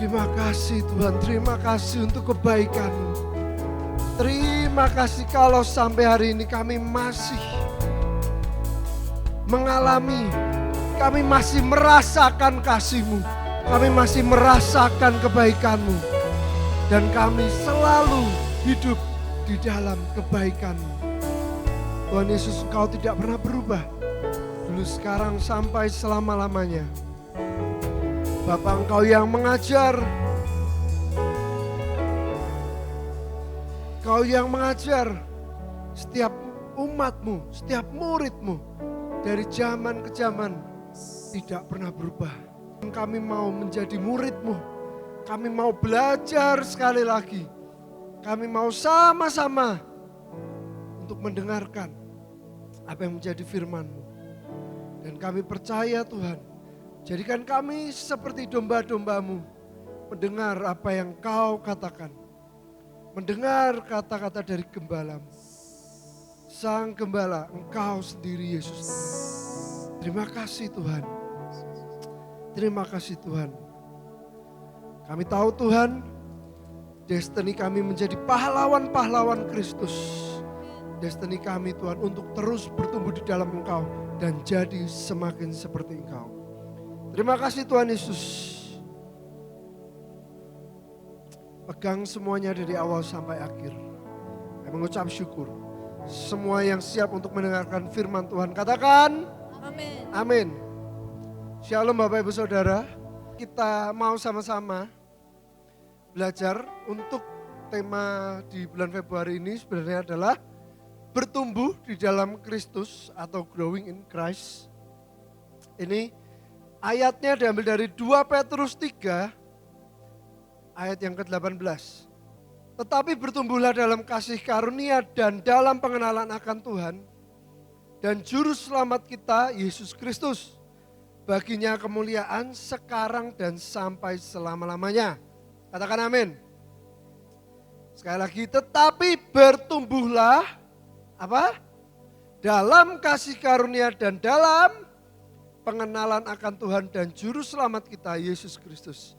Terima kasih Tuhan, terima kasih untuk kebaikan-Mu. Terima kasih kalau sampai hari ini kami masih mengalami, kami masih merasakan kasih-Mu, kami masih merasakan kebaikan-Mu. Dan kami selalu hidup di dalam kebaikan-Mu. Tuhan Yesus, Engkau tidak pernah berubah. Dulu, sekarang, sampai selama-lamanya. Bapa, Engkau yang mengajar. Engkau yang mengajar setiap umat-Mu, setiap murid-Mu. Dari zaman ke zaman tidak pernah berubah. Kami mau menjadi murid-Mu. Kami mau belajar sekali lagi. Kami mau sama-sama untuk mendengarkan apa yang menjadi firman-Mu. Dan kami percaya Tuhan, jadikan kami seperti domba-domba-Mu, mendengar apa yang Kau katakan. Mendengar kata-kata dari Gembala-Mu. Sang Gembala, Engkau sendiri Yesus. Terima kasih Tuhan. Terima kasih Tuhan. Kami tahu Tuhan, destiny kami menjadi pahlawan-pahlawan Kristus. Destiny kami Tuhan untuk terus bertumbuh di dalam Engkau dan jadi semakin seperti Engkau. Terima kasih Tuhan Yesus. Pegang semuanya dari awal sampai akhir. Kami mengucap syukur. Semua yang siap untuk mendengarkan firman Tuhan katakan Amin. amin. Shalom Bapak Ibu Saudara. Kita mau sama-sama belajar untuk tema di bulan Februari ini sebenarnya adalah bertumbuh di dalam Kristus atau growing in Christ. Ini ayatnya diambil dari 2 Petrus 3 ayat yang ke-18. Tetapi bertumbuhlah dalam kasih karunia dan dalam pengenalan akan Tuhan dan juru selamat kita Yesus Kristus. Baginya kemuliaan sekarang dan sampai selama-lamanya. Katakan amin. Sekali lagi, tetapi bertumbuhlah apa? Dalam kasih karunia dan dalam pengenalan akan Tuhan dan juru selamat kita Yesus Kristus.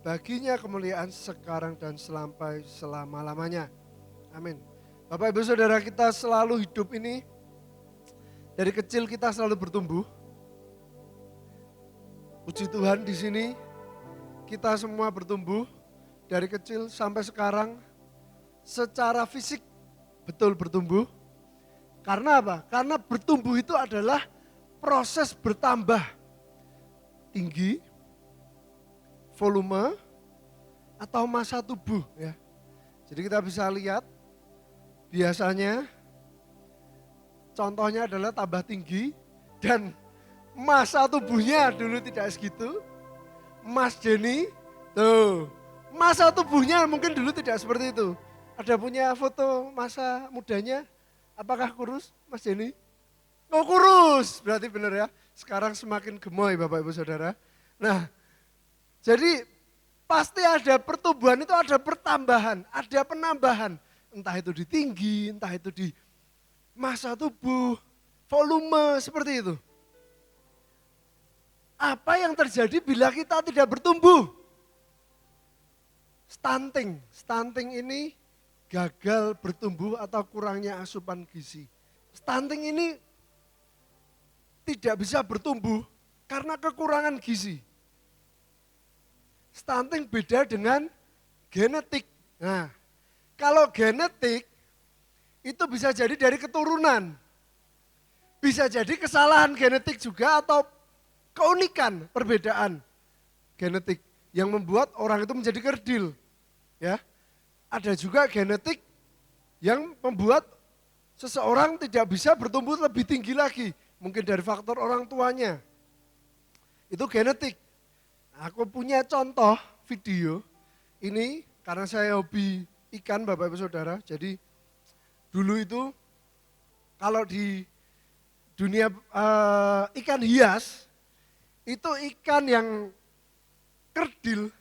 Baginya kemuliaan sekarang dan sampai selama-lamanya. Amin. Bapak Ibu Saudara, kita selalu hidup ini, dari kecil kita selalu bertumbuh. Puji Tuhan, di sini kita semua bertumbuh dari kecil sampai sekarang secara fisik betul bertumbuh. Karena apa? Karena bertumbuh itu adalah proses bertambah tinggi, volume, atau massa tubuh ya. Jadi kita bisa lihat biasanya contohnya adalah tambah tinggi dan massa tubuhnya dulu tidak segitu. Mas Denny, tuh massa tubuhnya mungkin dulu tidak seperti itu. Ada punya foto masa mudanya? Apakah kurus, Mas Denny? Oh kurus, berarti benar ya. Sekarang semakin gemoy Bapak Ibu Saudara. Nah, jadi pasti ada pertumbuhan itu, ada pertambahan, ada penambahan. Entah itu di tinggi, entah itu di massa tubuh, volume, seperti itu. Apa yang terjadi bila kita tidak bertumbuh? Stunting. Stunting ini gagal bertumbuh atau kurangnya asupan gizi. Stunting ini tidak bisa bertumbuh karena kekurangan gizi. Stunting beda dengan genetik. Nah, kalau genetik itu bisa jadi dari keturunan. Bisa jadi kesalahan genetik juga atau keunikan perbedaan genetik yang membuat orang itu menjadi kerdil. Ya. Ada juga genetik yang membuat seseorang tidak bisa bertumbuh lebih tinggi lagi. Mungkin dari faktor orang tuanya. Itu genetik. Aku punya contoh video ini karena saya hobi ikan Bapak Ibu Saudara. Jadi dulu itu kalau di dunia ikan hias itu ikan yang kerdil,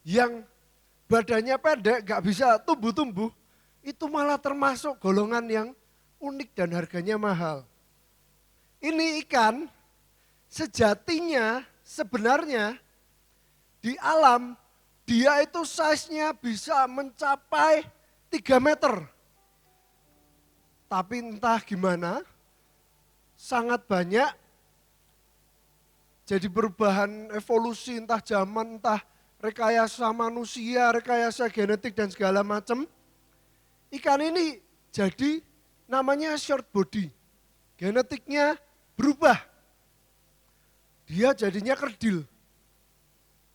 yang badannya pendek, gak bisa tumbuh-tumbuh, itu malah termasuk golongan yang unik dan harganya mahal. Ini ikan sejatinya sebenarnya di alam Dia itu size-nya bisa mencapai 3 meter. Tapi entah gimana, sangat banyak jadi perubahan evolusi entah zaman, entah rekayasa manusia, rekayasa genetik dan segala macam. Ikan ini jadi namanya short body. Genetiknya berubah. Dia jadinya kerdil.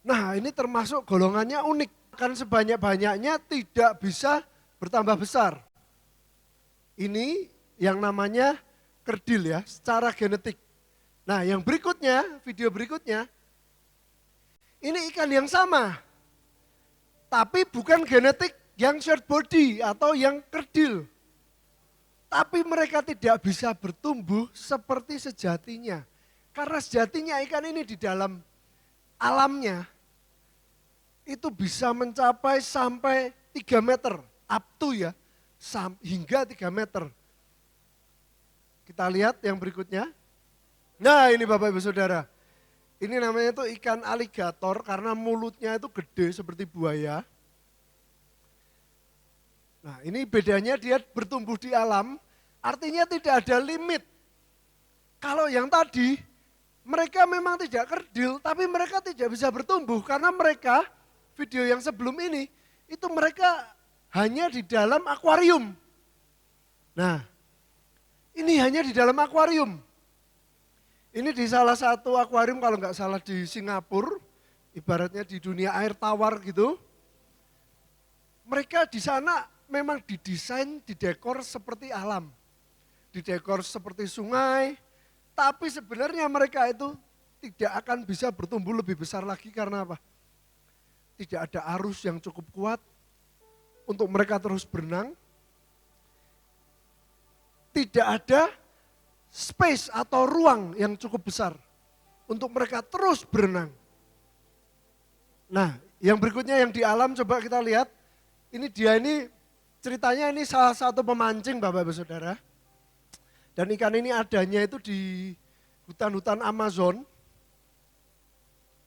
Nah ini termasuk golongannya unik. Kan sebanyak-banyaknya tidak bisa bertambah besar. Ini yang namanya kerdil ya, secara genetik. Nah yang berikutnya, video berikutnya, ini ikan yang sama. Tapi bukan genetik yang short body atau yang kerdil. Tapi mereka tidak bisa bertumbuh seperti sejatinya. Karena sejatinya ikan ini di dalam alamnya itu bisa mencapai sampai 3 meter, up to ya, hingga 3 meter. Kita lihat yang berikutnya. Nah ini Bapak Ibu Saudara, ini namanya itu ikan aligator karena mulutnya itu gede seperti buaya. Nah ini bedanya dia bertumbuh di alam, artinya tidak ada limit. Kalau yang tadi, mereka memang tidak kerdil, tapi mereka tidak bisa bertumbuh karena mereka, video yang sebelum ini, itu mereka hanya di dalam akuarium. Nah, ini hanya di dalam akuarium. Ini di salah satu akuarium kalau nggak salah di Singapura, ibaratnya di dunia air tawar gitu. Mereka di sana memang didesain, didekor seperti alam. Didekor seperti sungai, tapi sebenarnya mereka itu tidak akan bisa bertumbuh lebih besar lagi karena apa? Tidak ada arus yang cukup kuat untuk mereka terus berenang. Tidak ada space atau ruang yang cukup besar untuk mereka terus berenang. Nah, yang berikutnya yang di alam coba kita lihat. Ini dia ini ceritanya ini salah satu pemancing Bapak Ibu Saudara. Dan ikan ini adanya itu di hutan-hutan Amazon.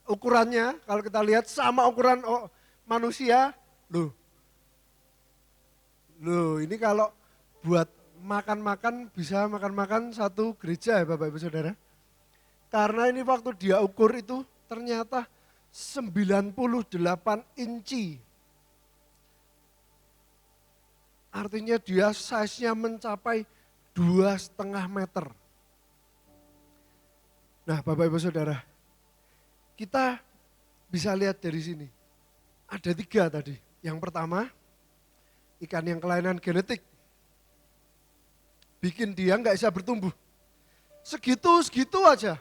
Ukurannya kalau kita lihat sama ukuran manusia. Loh ini kalau buat makan-makan bisa makan-makan satu gereja ya Bapak Ibu Saudara. Karena ini waktu dia ukur itu ternyata 98 inci. Artinya dia size-nya mencapai 2,5 meter. Nah Bapak Ibu Saudara, kita bisa lihat dari sini. Ada 3 tadi. Yang pertama, ikan yang kelainan genetik. Bikin dia nggak bisa bertumbuh. Segitu aja.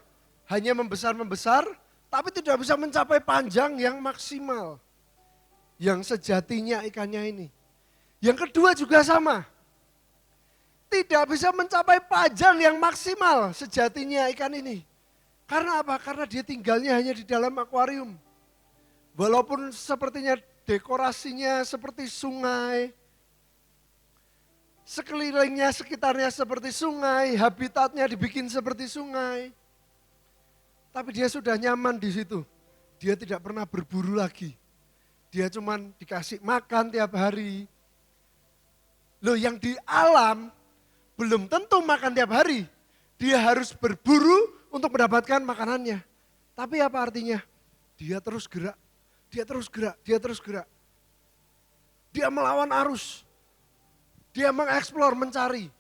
Hanya membesar, tapi tidak bisa mencapai panjang yang maksimal. Yang sejatinya ikannya ini. Yang kedua juga sama. Tidak bisa mencapai panjang yang maksimal sejatinya ikan ini. Karena apa? Karena dia tinggalnya hanya di dalam akuarium. Walaupun sepertinya dekorasinya seperti sungai, sekelilingnya sekitarnya seperti sungai, habitatnya dibikin seperti sungai. Tapi dia sudah nyaman di situ. Dia tidak pernah berburu lagi. Dia cuman dikasih makan tiap hari. Loh yang di alam belum tentu makan tiap hari. Dia harus berburu untuk mendapatkan makanannya. Tapi apa artinya? Dia terus gerak, dia terus gerak, dia terus gerak. Dia melawan arus. Dia mengeksplor, mencari.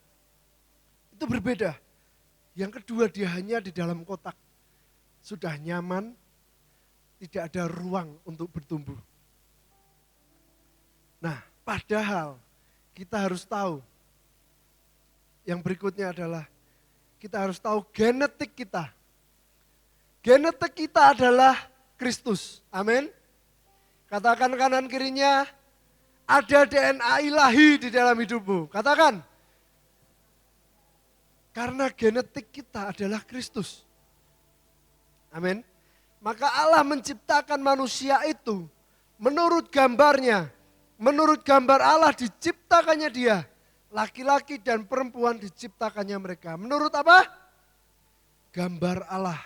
Itu berbeda. Yang kedua dia hanya di dalam kotak. Sudah nyaman, tidak ada ruang untuk bertumbuh. Nah padahal kita harus tahu. Yang berikutnya adalah kita harus tahu genetik kita. Genetik kita adalah Kristus. Amin. Katakan kanan kirinya, ada DNA ilahi di dalam hidupmu. Katakan. Karena genetik kita adalah Kristus. Amin. Maka Allah menciptakan manusia itu menurut gambarnya. Menurut gambar Allah diciptakannya dia. Laki-laki dan perempuan diciptakannya mereka. Menurut apa? Gambar Allah.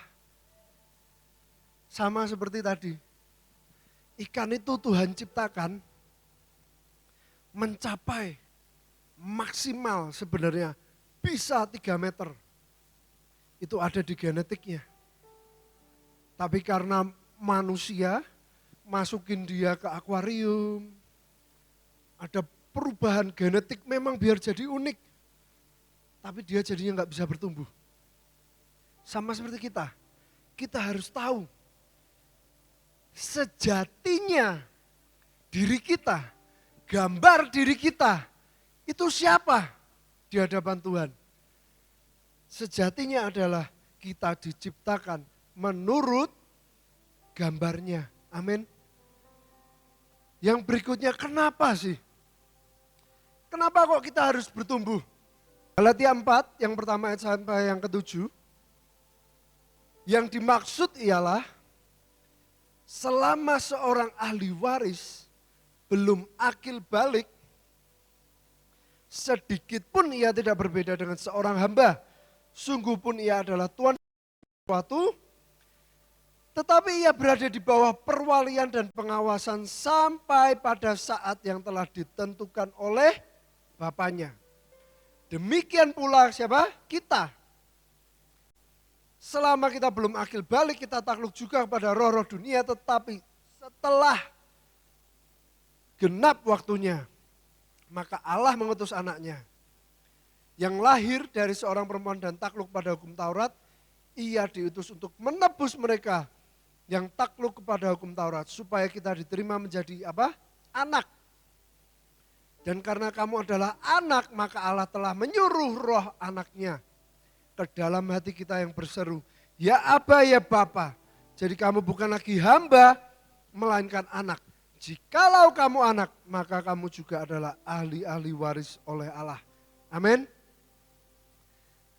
Sama seperti tadi. ikan itu Tuhan ciptakan mencapai maksimal sebenarnya bisa 3 meter. Itu ada di genetiknya. Tapi karena manusia masukin dia ke akuarium, ada perubahan genetik memang biar jadi unik. Tapi dia jadinya nggak bisa bertumbuh. Sama seperti kita harus tahu sejatinya diri kita, gambar diri kita, itu siapa di hadapan Tuhan. Sejatinya adalah kita diciptakan menurut gambarnya. Amin. Yang berikutnya, kenapa sih? Kenapa kok kita harus bertumbuh? Galatia 4 yang pertama ayat sampai yang ke-7. Yang dimaksud ialah selama seorang ahli waris belum akil balik, sedikit pun ia tidak berbeda dengan seorang hamba. Sungguh pun ia adalah Tuhan sesuatu, tetapi ia berada di bawah perwalian dan pengawasan sampai pada saat yang telah ditentukan oleh Bapaknya. Demikian pula siapa? Kita. Selama kita belum akil balik, kita takluk juga kepada roh-roh dunia, tetapi setelah genap waktunya, maka Allah mengutus anaknya yang lahir dari seorang perempuan dan takluk pada hukum Taurat. Ia diutus untuk menebus mereka yang takluk kepada hukum Taurat, supaya kita diterima menjadi apa? Anak. Dan karena kamu adalah anak, maka Allah telah menyuruh roh anaknya ke dalam hati kita yang berseru, ya Aba, ya Bapa. Jadi kamu bukan lagi hamba, melainkan anak. Jikalau kamu anak, maka kamu juga adalah ahli-ahli waris oleh Allah. Amin.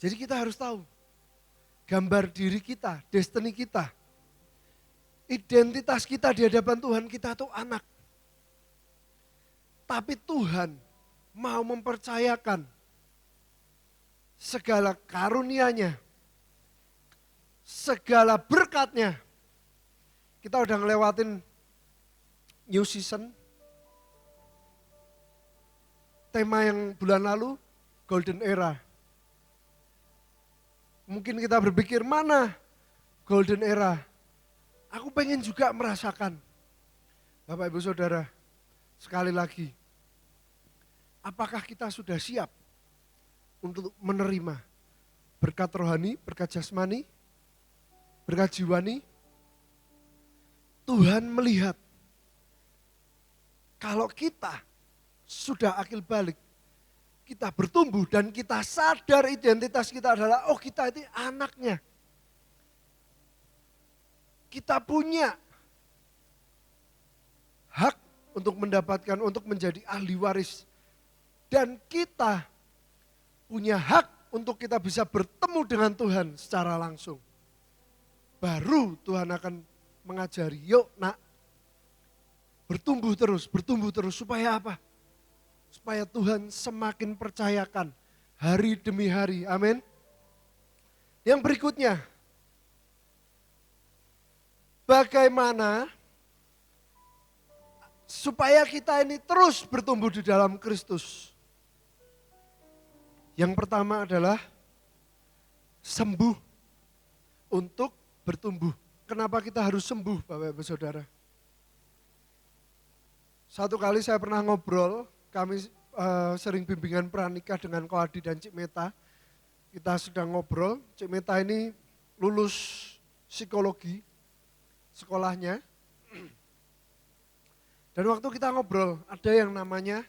Jadi kita harus tahu gambar diri kita, destiny kita, identitas kita di hadapan Tuhan, kita tuh anak. Tapi Tuhan mau mempercayakan segala karunia-Nya, segala berkat-Nya. Kita udah ngelewatin new season. Tema yang bulan lalu, golden era. Mungkin kita berpikir, mana golden era? Aku pengen juga merasakan. Bapak Ibu Saudara, sekali lagi, apakah kita sudah siap untuk menerima berkat rohani, berkat jasmani, berkat jiwani? Tuhan melihat kalau kita sudah akil balik, kita bertumbuh dan kita sadar identitas kita adalah, oh kita itu anaknya. Kita punya hak untuk mendapatkan, untuk menjadi ahli waris. Dan kita punya hak untuk kita bisa bertemu dengan Tuhan secara langsung. Baru Tuhan akan mengajari, yuk nak, bertumbuh terus supaya apa? Supaya Tuhan semakin percayakan hari demi hari, amin. Yang berikutnya, bagaimana supaya kita ini terus bertumbuh di dalam Kristus. Yang pertama adalah sembuh untuk bertumbuh. Kenapa kita harus sembuh, Bapak Ibu Saudara? Satu kali saya pernah ngobrol, kami sering bimbingan pranikah dengan Ko Adi dan Cik Meta. Kita sedang ngobrol, Cik Meta ini lulus psikologi sekolahnya. Dan waktu kita ngobrol, ada yang namanya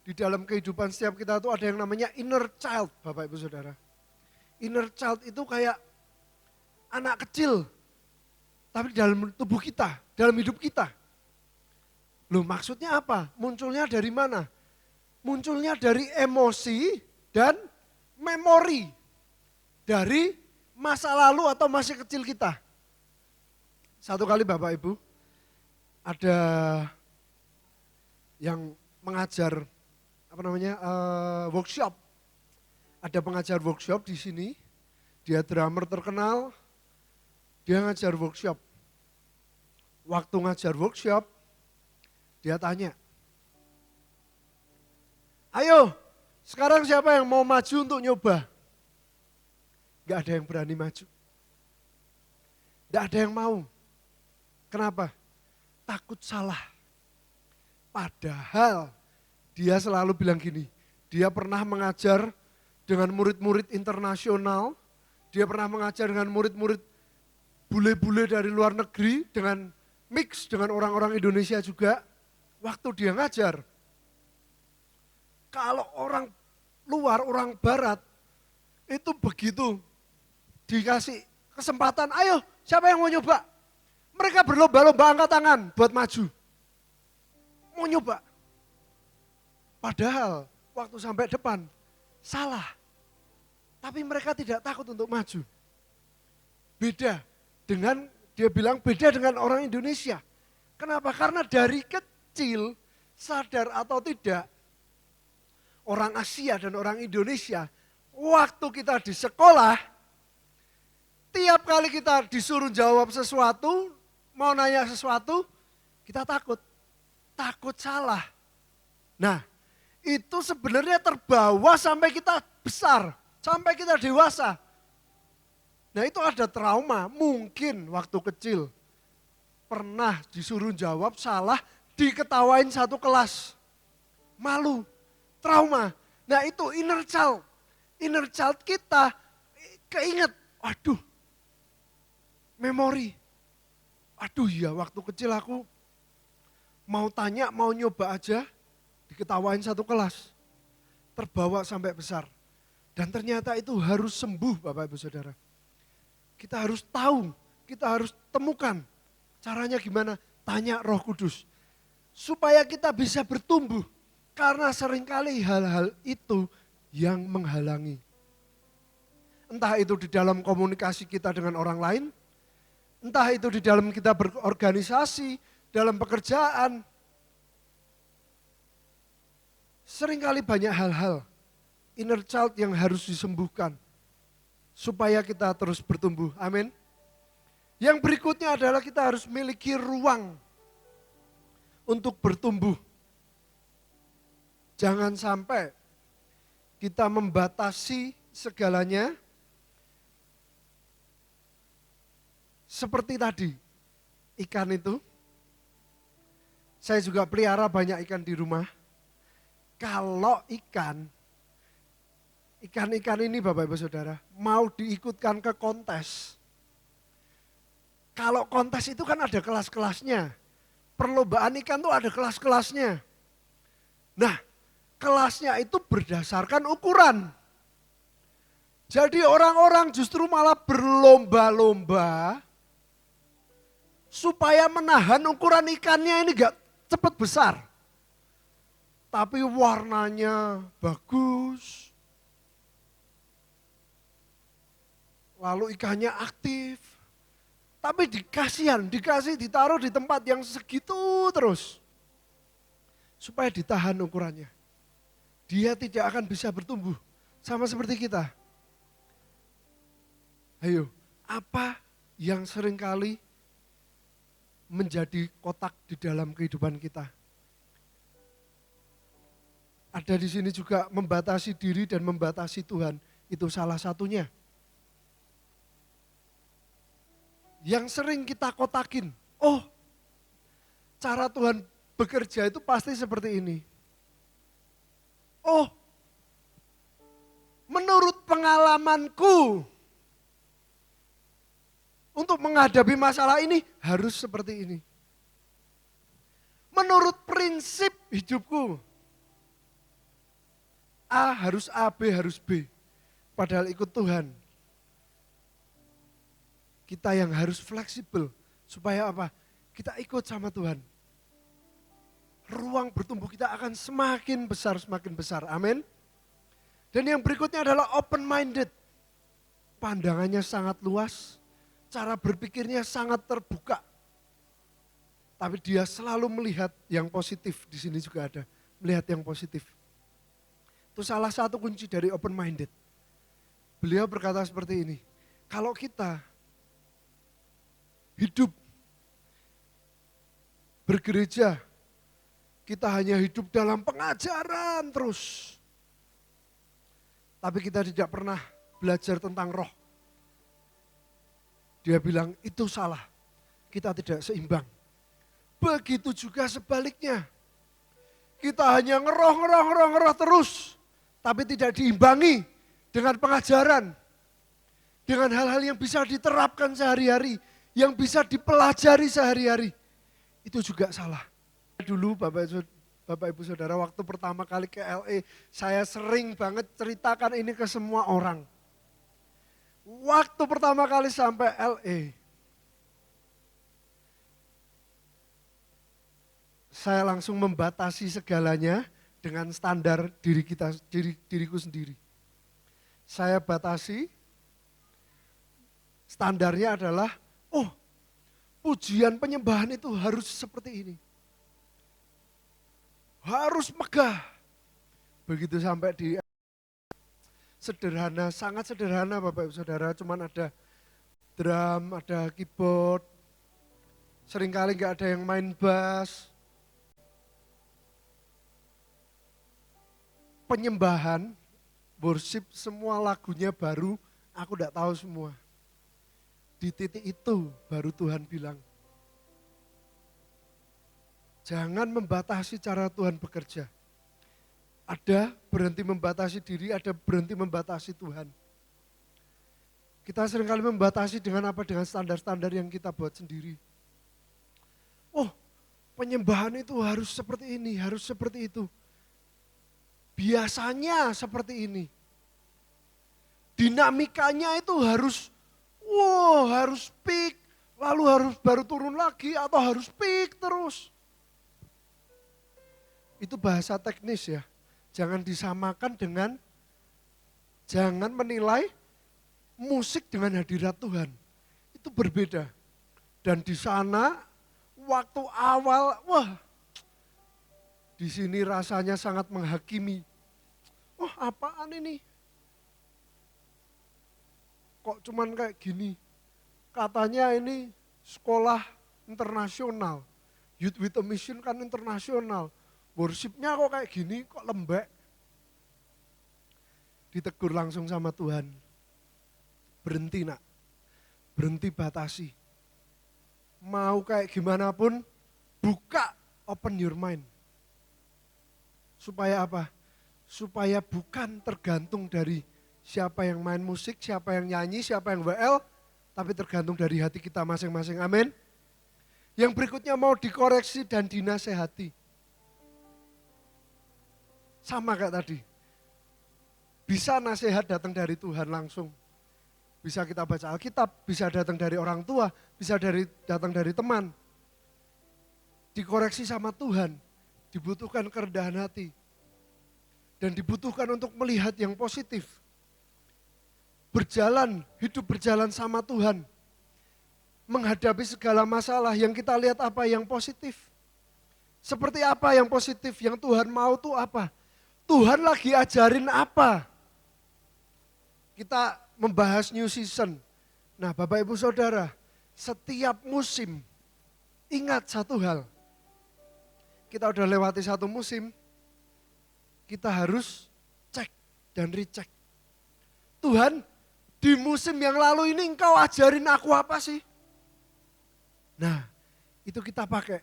di dalam kehidupan setiap kita itu ada yang namanya inner child, Bapak Ibu Saudara. Inner child itu kayak anak kecil, tapi dalam tubuh kita, dalam hidup kita. Loh maksudnya apa? Munculnya dari mana? Munculnya dari emosi dan memori dari masa lalu atau masa kecil kita. Satu kali Bapak Ibu, ada yang mengajar workshop. Ada pengajar workshop di sini, dia drummer terkenal, dia ngajar workshop. Waktu ngajar workshop, Dia tanya, ayo sekarang siapa yang mau maju untuk nyoba? Gak ada yang berani maju. Gak ada yang mau. Kenapa? Takut salah. Padahal dia selalu bilang gini, dia pernah mengajar dengan murid-murid internasional, dia pernah mengajar dengan murid-murid bule-bule dari luar negeri, dengan mix dengan orang-orang Indonesia juga. Waktu dia ngajar, kalau orang luar, orang barat, itu begitu dikasih kesempatan, ayo siapa yang mau nyoba? Mereka berlomba-lomba angkat tangan buat maju. Mau nyoba. Padahal waktu sampai depan, salah. Tapi mereka tidak takut untuk maju. Beda dengan, dia bilang beda dengan orang Indonesia. Kenapa? Karena dari kecil, sadar atau tidak, orang Asia dan orang Indonesia, waktu kita di sekolah, tiap kali kita disuruh jawab sesuatu, mau nanya sesuatu, kita takut. Takut salah. Nah, itu sebenarnya terbawa sampai kita besar, sampai kita dewasa. Nah itu ada trauma, mungkin waktu kecil pernah disuruh jawab salah, diketawain satu kelas. Malu, trauma. Nah itu inner child kita keinget, waduh, memori. Aduh ya waktu kecil aku mau tanya, mau nyoba aja, diketawain satu kelas. Terbawa sampai besar. Dan ternyata itu harus sembuh Bapak Ibu Saudara. Kita harus tahu, kita harus temukan caranya gimana, tanya Roh Kudus. Supaya kita bisa bertumbuh, karena seringkali hal-hal itu yang menghalangi. Entah itu di dalam komunikasi kita dengan orang lain, entah itu di dalam kita berorganisasi, dalam pekerjaan. Seringkali banyak hal-hal inner child yang harus disembuhkan supaya kita terus bertumbuh. Amin. Yang berikutnya adalah kita harus memiliki ruang untuk bertumbuh. Jangan sampai kita membatasi segalanya seperti tadi. Ikan itu, saya juga pelihara banyak ikan di rumah. Kalau ikan-ikan ini Bapak Ibu Saudara mau diikutkan ke kontes. Kalau kontes itu kan ada kelas-kelasnya. Perlombaan ikan tuh ada kelas-kelasnya. Nah, kelasnya itu berdasarkan ukuran. Jadi orang-orang justru malah berlomba-lomba supaya menahan ukuran ikannya ini gak cepat besar. Tapi warnanya bagus. Lalu ikannya aktif. Tapi dikasih ditaruh di tempat yang segitu terus. Supaya ditahan ukurannya. Dia tidak akan bisa bertumbuh. Sama seperti kita. Ayo, apa yang seringkali menjadi kotak di dalam kehidupan kita? Ada di sini juga membatasi diri dan membatasi Tuhan. Itu salah satunya. Yang sering kita kotakin. Oh, cara Tuhan bekerja itu pasti seperti ini. Oh, menurut pengalamanku, untuk menghadapi masalah ini harus seperti ini. Menurut prinsip hidupku, A harus A, B harus B. Padahal ikut Tuhan. Kita yang harus fleksibel. Supaya apa? Kita ikut sama Tuhan. Ruang bertumbuh kita akan semakin besar. Amin. Dan yang berikutnya adalah open-minded. Pandangannya sangat luas. Cara berpikirnya sangat terbuka. Tapi dia selalu melihat yang positif. Di sini juga ada. Melihat yang positif. Itu salah satu kunci dari open-minded. Beliau berkata seperti ini. Kalau kita hidup bergereja Kita hanya hidup dalam pengajaran terus. Tapi kita tidak pernah belajar tentang roh. Dia bilang itu salah, kita tidak seimbang. Begitu juga sebaliknya. Kita hanya ngeroh terus. Tapi tidak diimbangi dengan pengajaran. Dengan hal-hal yang bisa diterapkan sehari-hari. Yang bisa dipelajari sehari-hari. Itu juga salah. Dulu Bapak Ibu Saudara waktu pertama kali ke LA. Saya sering banget ceritakan ini ke semua orang. Waktu pertama kali sampai LA. Saya langsung membatasi segalanya dengan standar diriku sendiri. Saya batasi, standarnya adalah, pujian penyembahan itu harus seperti ini. Harus megah. Begitu sampai di sederhana, sangat sederhana Bapak Ibu Saudara, cuman ada drum, ada keyboard, seringkali nggak ada yang main bass. Penyembahan, worship, semua lagunya baru, aku nggak tahu semua. Di titik itu baru Tuhan bilang, jangan membatasi cara Tuhan bekerja. Ada berhenti membatasi diri, ada berhenti membatasi Tuhan. Kita seringkali membatasi dengan apa? Dengan standar-standar yang kita buat sendiri. Penyembahan itu harus seperti ini, harus seperti itu. Biasanya seperti ini. Dinamikanya itu harus peak, lalu harus baru turun lagi atau harus peak terus. Itu bahasa teknis ya. Jangan disamakan dengan, jangan menilai musik dengan hadirat Tuhan. Itu berbeda. Dan di sana waktu awal, di sini rasanya sangat menghakimi. Apaan ini? Kok cuman kayak gini? Katanya ini sekolah internasional. Youth with a Mission kan internasional. Worshipnya kok kayak gini, kok lembek. Ditegur langsung sama Tuhan. Berhenti nak, berhenti batasi. Mau kayak gimana pun, buka, open your mind. Supaya apa? Supaya bukan tergantung dari siapa yang main musik, siapa yang nyanyi, siapa yang WL, tapi tergantung dari hati kita masing-masing. Amin. Yang berikutnya mau dikoreksi dan dinasehati. Sama kayak tadi. Bisa nasihat datang dari Tuhan langsung. Bisa kita baca Alkitab, bisa datang dari orang tua, bisa datang dari teman. Dikoreksi sama Tuhan, dibutuhkan kerendahan hati. Dan dibutuhkan untuk melihat yang positif. Hidup berjalan sama Tuhan. Menghadapi segala masalah yang kita lihat apa yang positif. Seperti apa yang positif, yang Tuhan mau tuh apa? Tuhan lagi ajarin apa? Kita membahas new season. Nah Bapak Ibu Saudara, setiap musim ingat satu hal. Kita udah lewati satu musim, kita harus cek dan recheck. Tuhan, di musim yang lalu ini Engkau ajarin aku apa sih? Nah, itu kita pakai.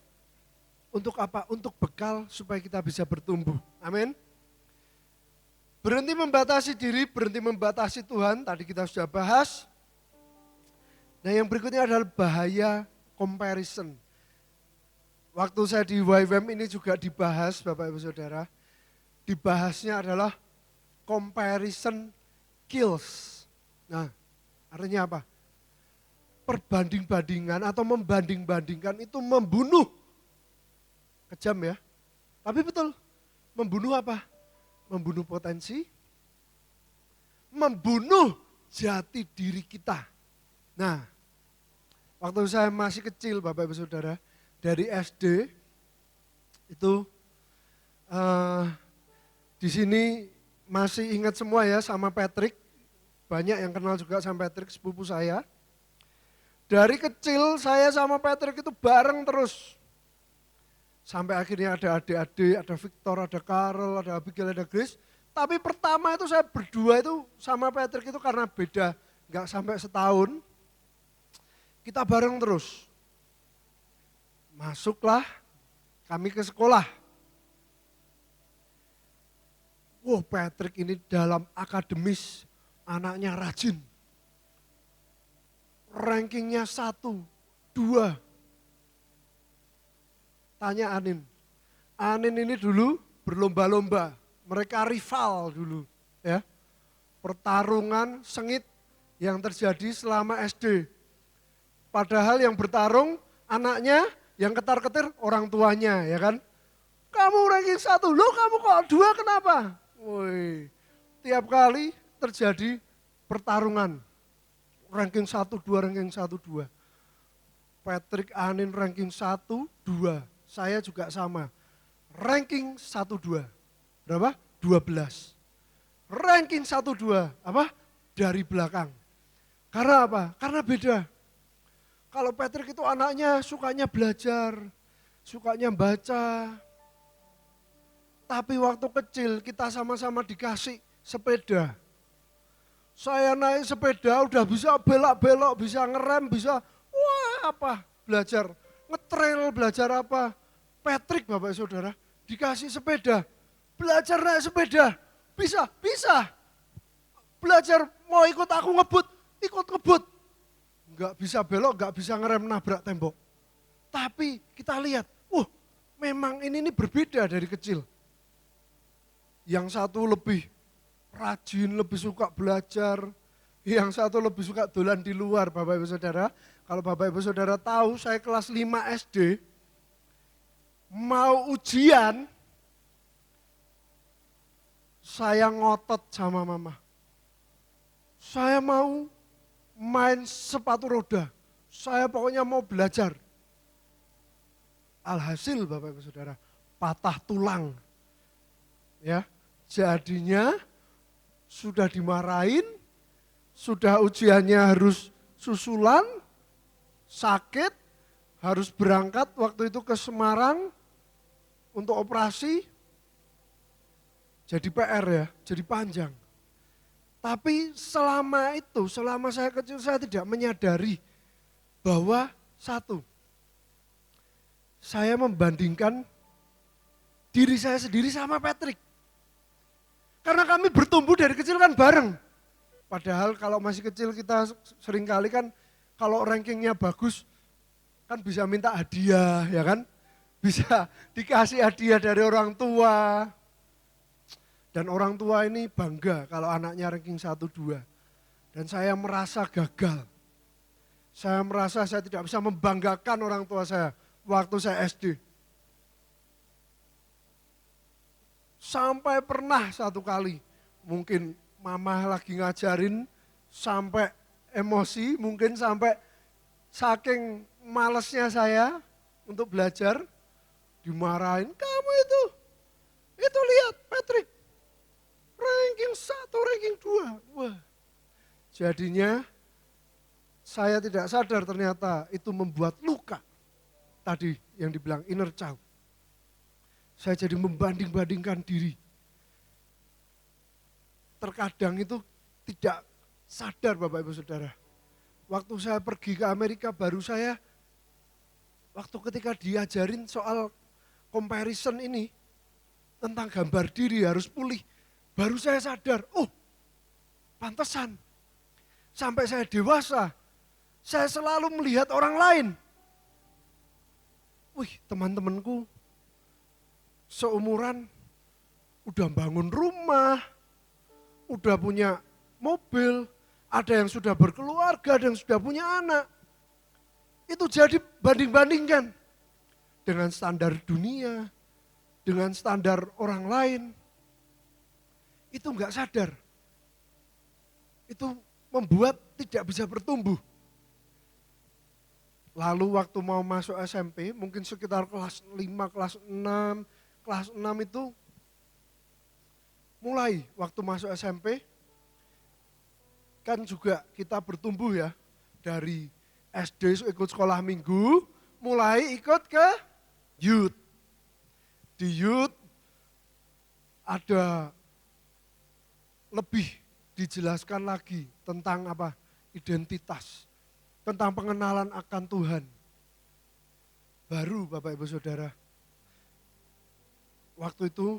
Untuk apa? Untuk bekal supaya kita bisa bertumbuh. Amin. Berhenti membatasi diri, berhenti membatasi Tuhan, tadi kita sudah bahas. Nah yang berikutnya adalah bahaya comparison. Waktu saya di YWAM ini juga dibahas Bapak Ibu Saudara. Dibahasnya adalah comparison kills. Nah artinya apa? Perbanding-bandingan atau membanding-bandingkan itu membunuh. Kejam ya. Tapi betul, membunuh apa? Membunuh potensi, membunuh jati diri kita. Nah, waktu saya masih kecil Bapak Ibu Saudara, dari SD itu di sini masih ingat semua ya sama Patrick, banyak yang kenal juga sama Patrick, sepupu saya. Dari kecil saya sama Patrick itu bareng terus. Sampai akhirnya ada adik-adik, ada Victor, ada Carol, ada Abigail, ada Grace. Tapi pertama itu saya berdua itu sama Patrick itu karena beda, nggak sampai setahun. Kita bareng terus. Masuklah kami ke sekolah. Wah, Patrick ini dalam akademis anaknya rajin. Rankingnya 1, 2. Tanya Anin. Anin ini dulu berlomba-lomba. Mereka rival dulu. Ya. Pertarungan sengit yang terjadi selama SD. Padahal yang bertarung anaknya, yang ketar-ketir orang tuanya, ya kan? Kamu ranking 1, loh kamu kok 2 kenapa? Woi, tiap kali terjadi pertarungan. Ranking 1, 2, ranking 1, 2. Patrick, Anin ranking 1, 2. Saya juga sama. Ranking 1, 2. Berapa? 12. Ranking 1, 2. Apa? Dari belakang. Karena apa? Karena beda. Kalau Patrick itu anaknya sukanya belajar, sukanya baca. Tapi waktu kecil kita sama-sama dikasih sepeda. Saya naik sepeda udah bisa belok-belok, bisa ngerem, bisa wah apa belajar. Ngetrail belajar apa. Patrick Bapak Saudara dikasih sepeda. Belajar naik sepeda. Bisa. Belajar mau ikut aku ngebut, ikut ngebut. Enggak bisa belok, enggak bisa ngerem nabrak tembok. Tapi kita lihat, memang ini berbeda dari kecil. Yang satu lebih rajin, lebih suka belajar. Yang satu lebih suka dolan di luar, Bapak Ibu Saudara. Kalau Bapak Ibu Saudara tahu, saya kelas 5 SD, mau ujian, saya ngotot sama mama. Saya mau main sepatu roda. Saya pokoknya mau belajar. Alhasil Bapak Ibu Saudara, patah tulang. Ya, jadinya sudah dimarahin, sudah ujiannya harus susulan, sakit, harus berangkat waktu itu ke Semarang untuk operasi. Jadi PR ya, jadi panjang. Tapi selama itu, selama saya kecil saya tidak menyadari bahwa satu, saya membandingkan diri saya sendiri sama Patrick. Karena kami bertumbuh dari kecil kan bareng. Padahal kalau masih kecil kita seringkali kan kalau rankingnya bagus kan bisa minta hadiah ya kan. Bisa dikasih hadiah dari orang tua. Dan orang tua ini bangga kalau anaknya ranking 1, 2. Dan saya merasa gagal. Saya merasa saya tidak bisa membanggakan orang tua saya waktu saya SD. Sampai pernah satu kali, mungkin mama lagi ngajarin sampai emosi, mungkin sampai saking malesnya saya untuk belajar, dimarahin, kamu itu lihat Patrick, ranking 1, ranking 2. Wah, jadinya saya tidak sadar ternyata itu membuat luka. Tadi yang dibilang inner child. Saya jadi membanding-bandingkan diri. Terkadang itu tidak sadar Bapak Ibu Saudara. Waktu saya pergi ke Amerika baru saya, waktu ketika diajarin soal comparison ini, tentang gambar diri harus pulih, baru saya sadar, pantesan. Sampai saya dewasa, saya selalu melihat orang lain. Wih, teman-temanku seumuran udah bangun rumah, udah punya mobil, ada yang sudah berkeluarga, ada yang sudah punya anak. Itu jadi banding-bandingkan dengan standar dunia, dengan standar orang lain. Itu enggak sadar. Itu membuat tidak bisa bertumbuh. Lalu waktu mau masuk SMP, mungkin sekitar kelas 5, kelas 6, kelas 6 itu mulai waktu masuk SMP, kan juga kita bertumbuh ya, dari SD ikut sekolah minggu, mulai ikut ke youth. di youth ada lebih dijelaskan lagi tentang apa? Identitas, tentang pengenalan akan Tuhan. Baru Bapak Ibu Saudara, waktu itu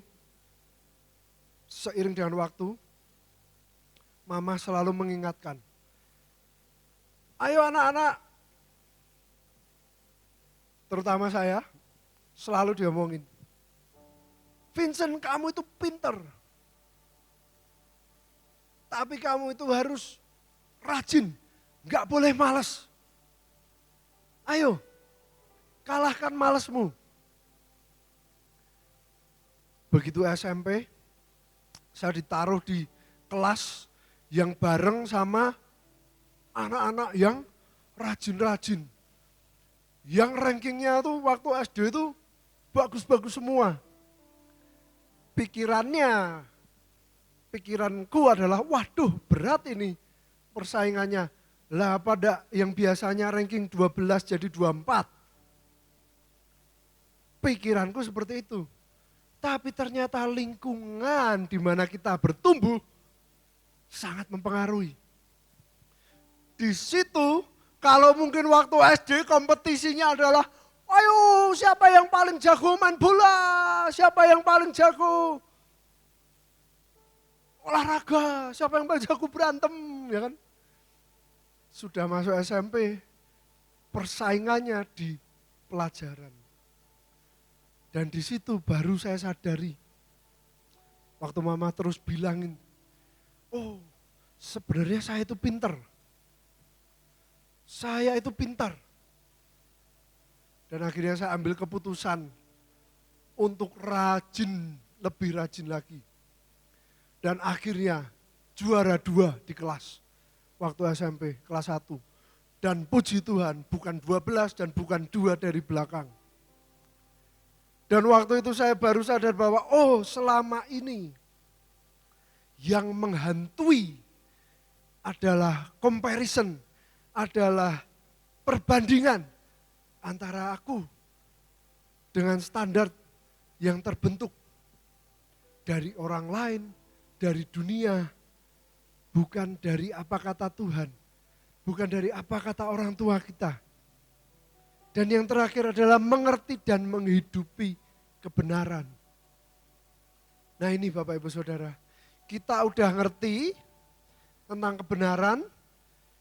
seiring dengan waktu, Mama selalu mengingatkan, ayo anak-anak, terutama saya, selalu diomongin, Vincent kamu itu pinter, tapi kamu itu harus rajin, gak boleh malas. Ayo, kalahkan malasmu. Begitu SMP, saya ditaruh di kelas yang bareng sama anak-anak yang rajin-rajin. Yang rankingnya tuh waktu SD itu bagus-bagus semua. Pikiranku adalah, waduh berat ini persaingannya. Lah pada yang biasanya ranking 12 jadi 24. Pikiranku seperti itu. Tapi ternyata lingkungan di mana kita bertumbuh sangat mempengaruhi. Di situ kalau mungkin waktu SD kompetisinya adalah, ayo siapa yang paling jago main bola, siapa yang paling jago olahraga, siapa yang paling jago berantem, ya kan? Sudah masuk SMP, persaingannya di pelajaran. Dan di situ baru saya sadari, waktu Mama terus bilangin, oh sebenarnya saya itu pintar. Saya itu pintar. Dan akhirnya saya ambil keputusan untuk rajin, lebih rajin lagi. Dan akhirnya juara 2 di kelas, waktu SMP, kelas 1. Dan puji Tuhan, bukan 12 dan bukan 2 dari belakang. Dan waktu itu saya baru sadar bahwa, oh selama ini yang menghantui adalah comparison, adalah perbandingan antara aku dengan standar yang terbentuk dari orang lain, dari dunia, bukan dari apa kata Tuhan, bukan dari apa kata orang tua kita. Dan yang terakhir adalah mengerti dan menghidupi kebenaran. Nah ini Bapak Ibu Saudara, kita udah ngerti tentang kebenaran,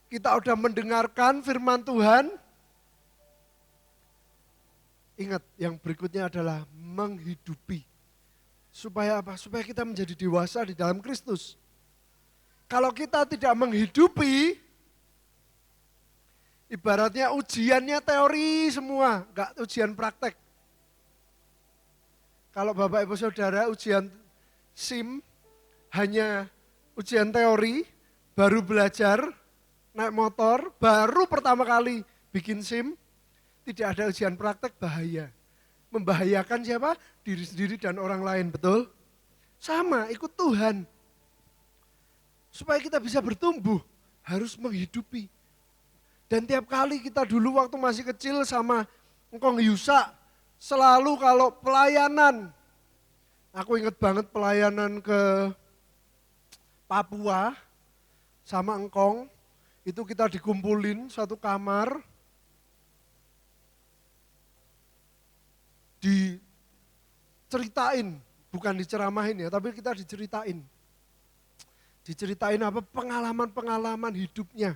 kita udah mendengarkan firman Tuhan. Ingat yang berikutnya adalah menghidupi. Supaya apa? Supaya kita menjadi dewasa di dalam Kristus. Kalau kita tidak menghidupi, ibaratnya ujiannya teori semua, enggak ujian praktek. Kalau Bapak Ibu Saudara ujian SIM hanya ujian teori, baru belajar naik motor, baru pertama kali bikin SIM, tidak ada ujian praktek, bahaya. Membahayakan siapa? Diri sendiri dan orang lain, betul? Sama, ikut Tuhan. Supaya kita bisa bertumbuh, harus menghidupi. Dan tiap kali kita dulu waktu masih kecil sama Engkong Yusa, selalu kalau pelayanan, aku ingat banget pelayanan ke Papua sama Engkong, itu kita dikumpulin satu kamar, diceritain, bukan diceramahin ya, tapi kita diceritain. Diceritain apa? Pengalaman-pengalaman hidupnya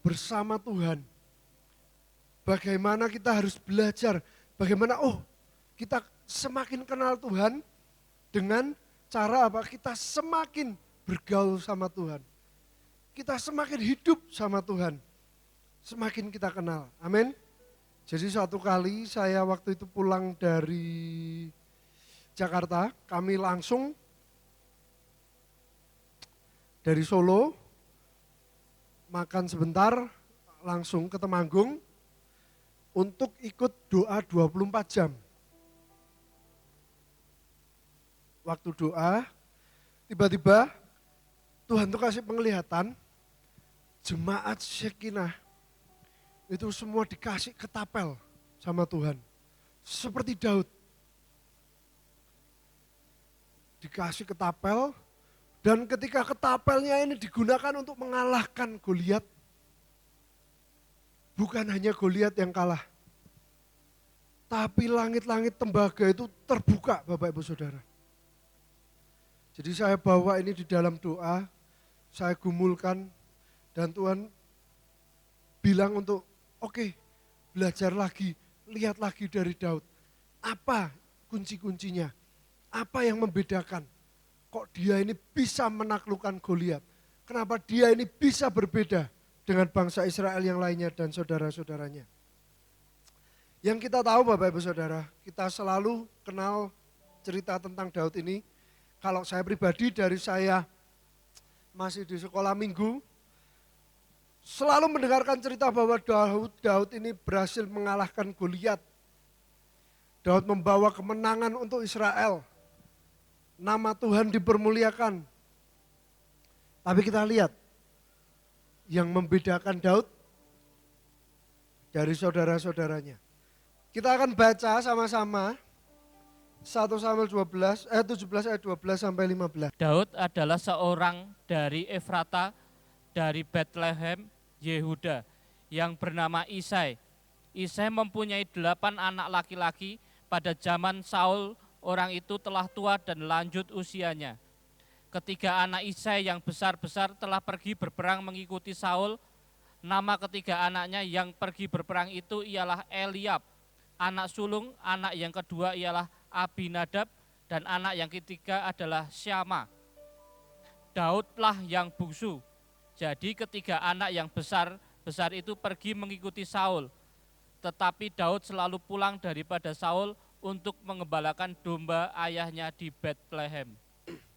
bersama Tuhan. Bagaimana kita harus belajar, bagaimana kita semakin kenal Tuhan dengan cara apa? Kita semakin bergaul sama Tuhan. Kita semakin hidup sama Tuhan. Semakin kita kenal. Amin. Jadi suatu kali saya waktu itu pulang dari Jakarta, kami langsung dari Solo, makan sebentar, langsung ke Temanggung untuk ikut doa 24 jam. Waktu doa, tiba-tiba Tuhan tuh kasih penglihatan, jemaat Shekinah itu semua dikasih ketapel sama Tuhan. Seperti Daud. dikasih ketapel, dan ketika ketapelnya ini digunakan untuk mengalahkan Goliat, bukan hanya Goliat yang kalah, tapi langit-langit tembaga itu terbuka Bapak Ibu Saudara. Jadi saya bawa ini di dalam doa, saya gumulkan, dan Tuhan bilang untuk oke, belajar lagi, lihat lagi dari Daud. Apa kunci-kuncinya? Apa yang membedakan? Kok dia ini bisa menaklukkan Goliat? Kenapa dia ini bisa berbeda dengan bangsa Israel yang lainnya dan saudara-saudaranya? Yang kita tahu Bapak Ibu Saudara, kita selalu kenal cerita tentang Daud ini. Kalau saya pribadi dari saya masih di sekolah minggu, selalu mendengarkan cerita bahwa Daud ini berhasil mengalahkan Goliat. Daud membawa kemenangan untuk Israel. Nama Tuhan dipermuliakan. Tapi kita lihat, yang membedakan Daud dari saudara-saudaranya. Kita akan baca sama-sama 1 Samuel 17 ayat 12 sampai 15. Daud adalah seorang dari Efrata, dari Bethlehem, Yehuda, yang bernama Isai. Isai mempunyai 8 anak laki-laki. Pada zaman Saul, orang itu telah tua dan lanjut usianya. Ketiga anak Isai yang besar-besar telah pergi berperang mengikuti Saul. Nama ketiga anaknya yang pergi berperang itu ialah Eliab, anak sulung. Anak yang kedua ialah Abinadab, dan anak yang ketiga adalah Syama. Daudlah yang bungsu. Jadi ketiga anak yang besar itu pergi mengikuti Saul. Tetapi Daud selalu pulang daripada Saul untuk mengembalakan domba ayahnya di Bethlehem.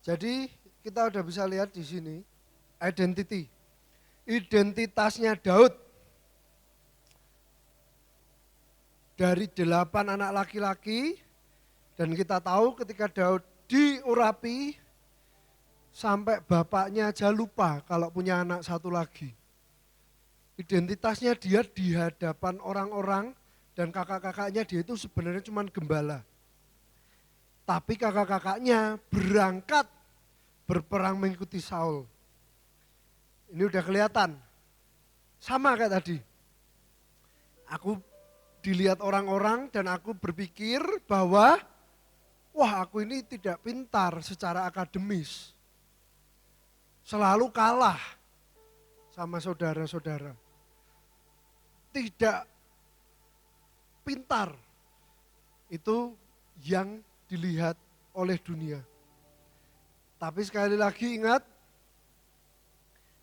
Jadi kita udah bisa lihat di sini identitasnya Daud. Dari 8 anak laki-laki, dan kita tahu ketika Daud diurapi sampai bapaknya aja lupa kalau punya anak satu lagi. Identitasnya dia di hadapan orang-orang dan kakak-kakaknya dia itu sebenarnya cuma gembala. Tapi kakak-kakaknya berangkat berperang mengikuti Saul. Ini udah kelihatan. Sama kayak tadi. Aku dilihat orang-orang dan aku berpikir bahwa wah, aku ini tidak pintar secara akademis. Selalu kalah sama saudara-saudara. Tidak pintar. Itu yang dilihat oleh dunia. Tapi sekali lagi ingat,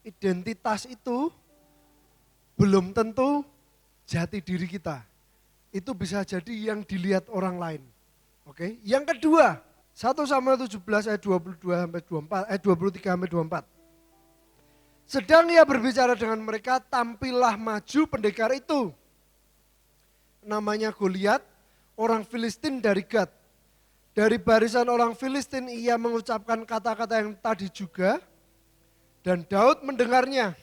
identitas itu belum tentu jati diri kita. Itu bisa jadi yang dilihat orang lain. Oke. Yang kedua, 1 Samuel 17 ayat 22 sampai 24, ayat 23 sampai 24. Sedang ia berbicara dengan mereka, tampillah maju pendekar itu. Namanya Goliat, orang Filistin dari Gad. Dari barisan orang Filistin ia mengucapkan kata-kata yang tadi juga. Dan Daud mendengarnya.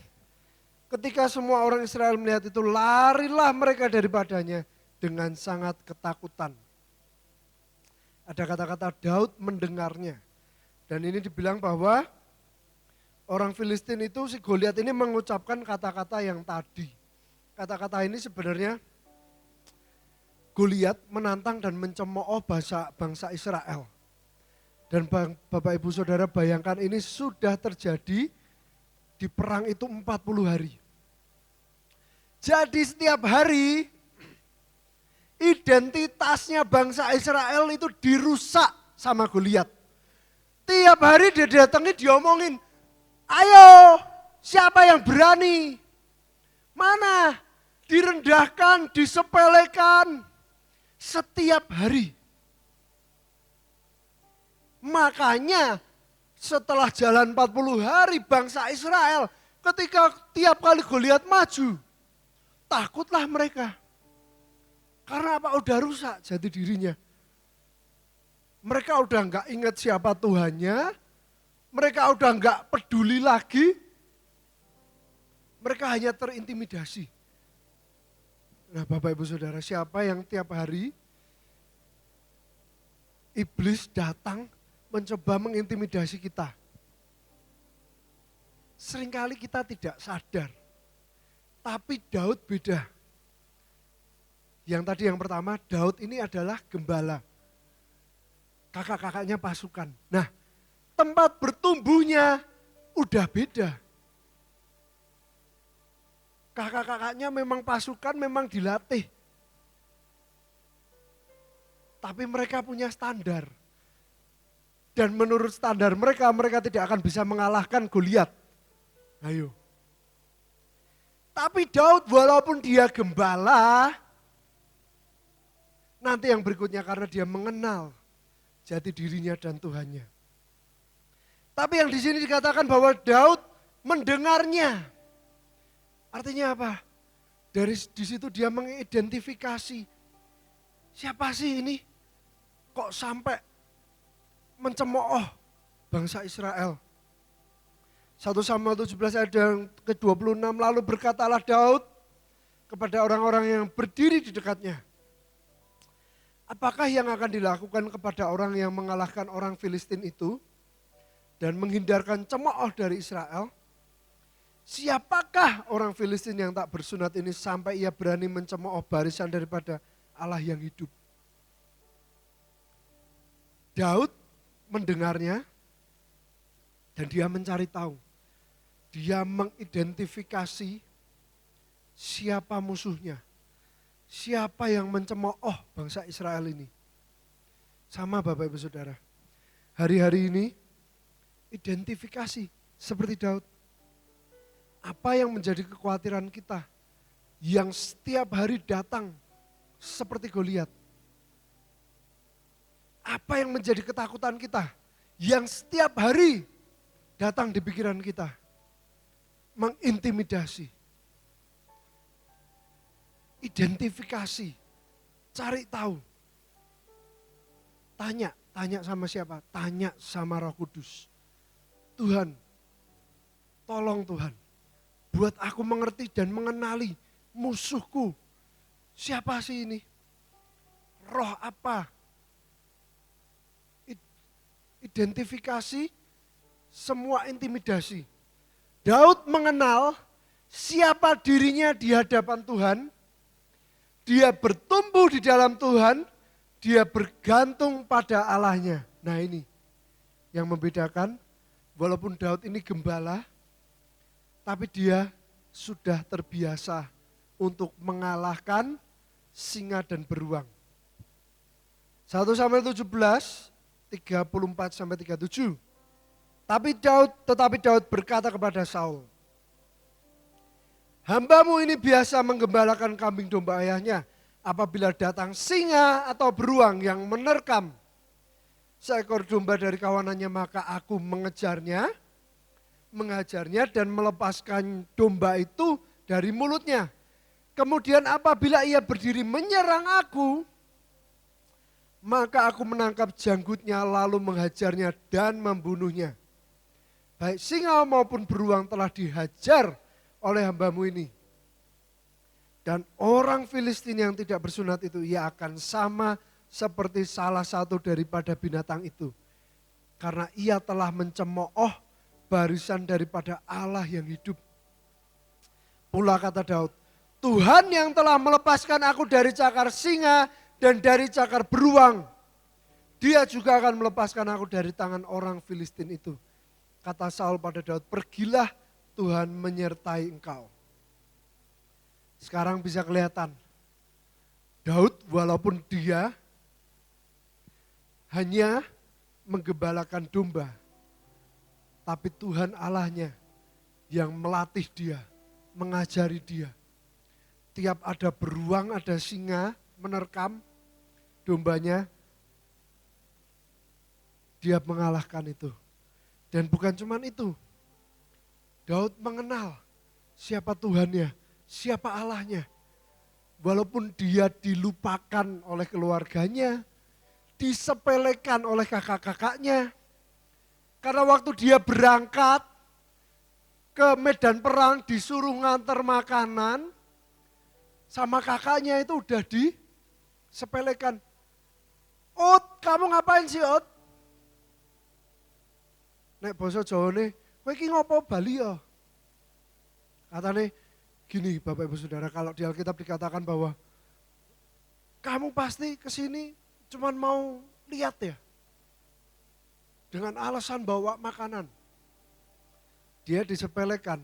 Ketika semua orang Israel melihat itu, larilah mereka daripadanya dengan sangat ketakutan. Ada kata-kata Daud mendengarnya. Dan ini dibilang bahwa orang Filistin itu, si Goliat ini mengucapkan kata-kata yang tadi. Kata-kata ini sebenarnya Goliat menantang dan mencemooh bangsa Israel. Dan Bapak Ibu Saudara bayangkan ini sudah terjadi di perang itu 40 hari. Jadi setiap hari identitasnya bangsa Israel itu dirusak sama Goliat. Tiap hari dia datangi diomongin, ayo siapa yang berani? Mana? Direndahkan, disepelekan setiap hari. Makanya setelah jalan 40 hari bangsa Israel, ketika tiap kali Goliat maju, takutlah mereka. Karena apa? Udah rusak jati dirinya. Mereka udah enggak ingat siapa Tuhannya, mereka udah enggak peduli lagi, mereka hanya terintimidasi. Nah Bapak Ibu Saudara, siapa yang tiap hari iblis datang mencoba mengintimidasi kita. Seringkali kita tidak sadar, tapi Daud beda. Yang tadi yang pertama, Daud ini adalah gembala. Kakak-kakaknya pasukan. Nah, tempat bertumbuhnya udah beda. Kakak-kakaknya memang pasukan, memang dilatih. Tapi mereka punya standar. Dan menurut standar mereka, mereka tidak akan bisa mengalahkan Goliat. Ayo. Tapi Daud walaupun dia gembala, nanti yang berikutnya karena dia mengenal jati dirinya dan Tuhannya. Tapi yang di sini dikatakan bahwa Daud mendengarnya. Artinya apa? Di situ dia mengidentifikasi siapa sih ini? Kok sampai mencemooh bangsa Israel? 1 Samuel 17 ayat yang ke-26, lalu berkatalah Daud kepada orang-orang yang berdiri di dekatnya. Apakah yang akan dilakukan kepada orang yang mengalahkan orang Filistin itu dan menghindarkan cemooh dari Israel? Siapakah orang Filistin yang tak bersunat ini sampai ia berani mencemooh barisan daripada Allah yang hidup? Daud mendengarnya dan dia mencari tahu. Dia mengidentifikasi siapa musuhnya. Siapa yang mencemooh bangsa Israel ini. Sama Bapak Ibu Saudara. Hari-hari ini identifikasi seperti Daud. Apa yang menjadi kekhawatiran kita yang setiap hari datang seperti Goliat? Apa yang menjadi ketakutan kita yang setiap hari datang di pikiran kita? Mengintimidasi. Identifikasi. Cari tahu. Tanya sama siapa? Tanya sama Roh Kudus. Tuhan, tolong Tuhan. Buat aku mengerti dan mengenali musuhku. Siapa sih ini? Roh apa? Identifikasi semua intimidasi. Daud mengenal siapa dirinya di hadapan Tuhan. Dia bertumbuh di dalam Tuhan. Dia bergantung pada Allahnya. Nah ini yang membedakan. Walaupun Daud ini gembala, tapi dia sudah terbiasa untuk mengalahkan singa dan beruang. 1 Samuel 17, 34-37. Tetapi Daud berkata kepada Saul, hambamu ini biasa menggembalakan kambing domba ayahnya. Apabila datang singa atau beruang yang menerkam seekor domba dari kawanannya, maka aku mengejarnya, menghajarnya dan melepaskan domba itu dari mulutnya. Kemudian apabila ia berdiri menyerang aku, maka aku menangkap janggutnya lalu menghajarnya dan membunuhnya. Baik singa maupun beruang telah dihajar oleh hambamu ini. Dan orang Filistin yang tidak bersunat itu, ia akan sama seperti salah satu daripada binatang itu. Karena ia telah mencemooh barisan daripada Allah yang hidup. Pula kata Daud, Tuhan yang telah melepaskan aku dari cakar singa dan dari cakar beruang, dia juga akan melepaskan aku dari tangan orang Filistin itu. Kata Saul pada Daud, pergilah, Tuhan menyertai engkau. Sekarang bisa kelihatan, Daud walaupun dia hanya menggembalakan domba, tapi Tuhan Allahnya yang melatih dia, mengajari dia. Tiap ada beruang, ada singa menerkam dombanya, dia mengalahkan itu. Dan bukan cuma itu, Daud mengenal siapa Tuhannya, siapa Allahnya. Walaupun dia dilupakan oleh keluarganya, disepelekan oleh kakak-kakaknya. Karena waktu dia berangkat ke medan perang disuruh nganter makanan, sama kakaknya itu udah disepelekan. Ut, kamu ngapain sih Ut? nek basa Jawane, kowe iki ngopo Bali ya? Katanya gini Bapak Ibu Saudara, kalau di Alkitab dikatakan bahwa kamu pasti kesini cuman mau lihat ya. Dengan alasan bawa makanan. Dia disepelekan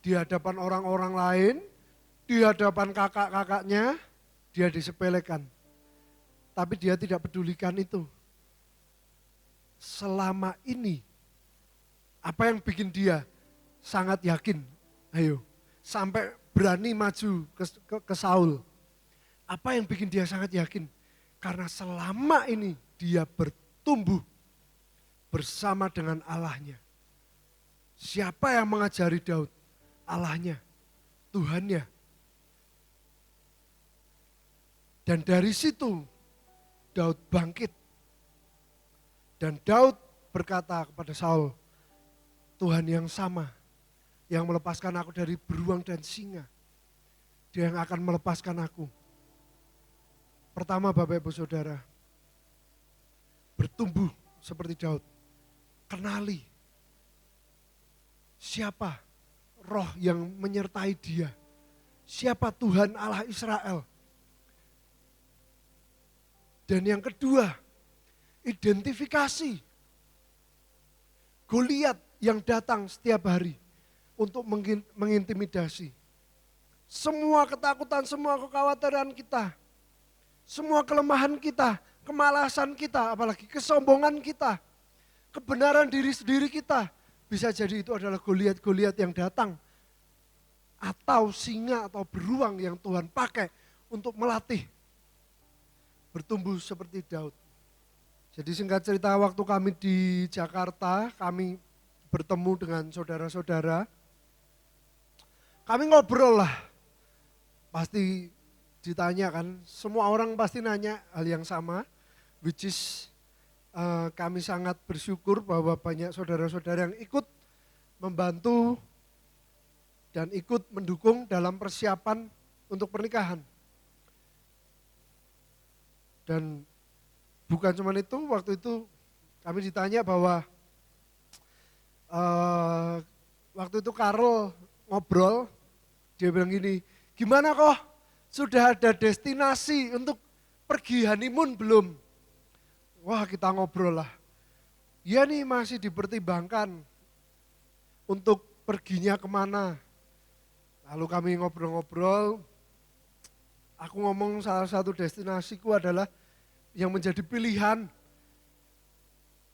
di hadapan orang-orang lain, di hadapan kakak-kakaknya, dia disepelekan. Tapi dia tidak pedulikan itu. Selama ini, apa yang bikin dia sangat yakin? Ayo, sampai berani maju ke Saul. Apa yang bikin dia sangat yakin? Karena selama ini dia bertumbuh bersama dengan Allahnya. Siapa yang mengajari Daud? Allahnya, Tuhannya. Dan dari situ Daud bangkit. Dan Daud berkata kepada Saul, Tuhan yang sama, yang melepaskan aku dari beruang dan singa, dia yang akan melepaskan aku. Pertama Bapak Ibu Saudara, bertumbuh seperti Daud. Kenali siapa roh yang menyertai dia. Siapa Tuhan Allah Israel. Dan yang kedua, identifikasi Goliat yang datang setiap hari untuk mengintimidasi. Semua ketakutan, semua kekhawatiran kita, semua kelemahan kita, kemalasan kita, apalagi kesombongan kita, kebenaran diri sendiri kita, bisa jadi itu adalah Goliat-Goliat yang datang. Atau singa atau beruang yang Tuhan pakai untuk melatih bertumbuh seperti Daud. Jadi singkat cerita, waktu kami di Jakarta, kami bertemu dengan saudara-saudara. Kami ngobrol lah, pasti ditanya kan, semua orang pasti nanya hal yang sama, which is kami sangat bersyukur bahwa banyak saudara-saudara yang ikut membantu dan ikut mendukung dalam persiapan untuk pernikahan. Dan bukan cuma itu, waktu itu kami ditanya bahwa waktu itu Karel ngobrol, dia bilang gini, gimana kok sudah ada destinasi untuk pergi honeymoon belum? Wah kita ngobrol lah, ya nih masih dipertimbangkan untuk perginya kemana. Lalu kami ngobrol-ngobrol, aku ngomong salah satu destinasiku adalah yang menjadi pilihan.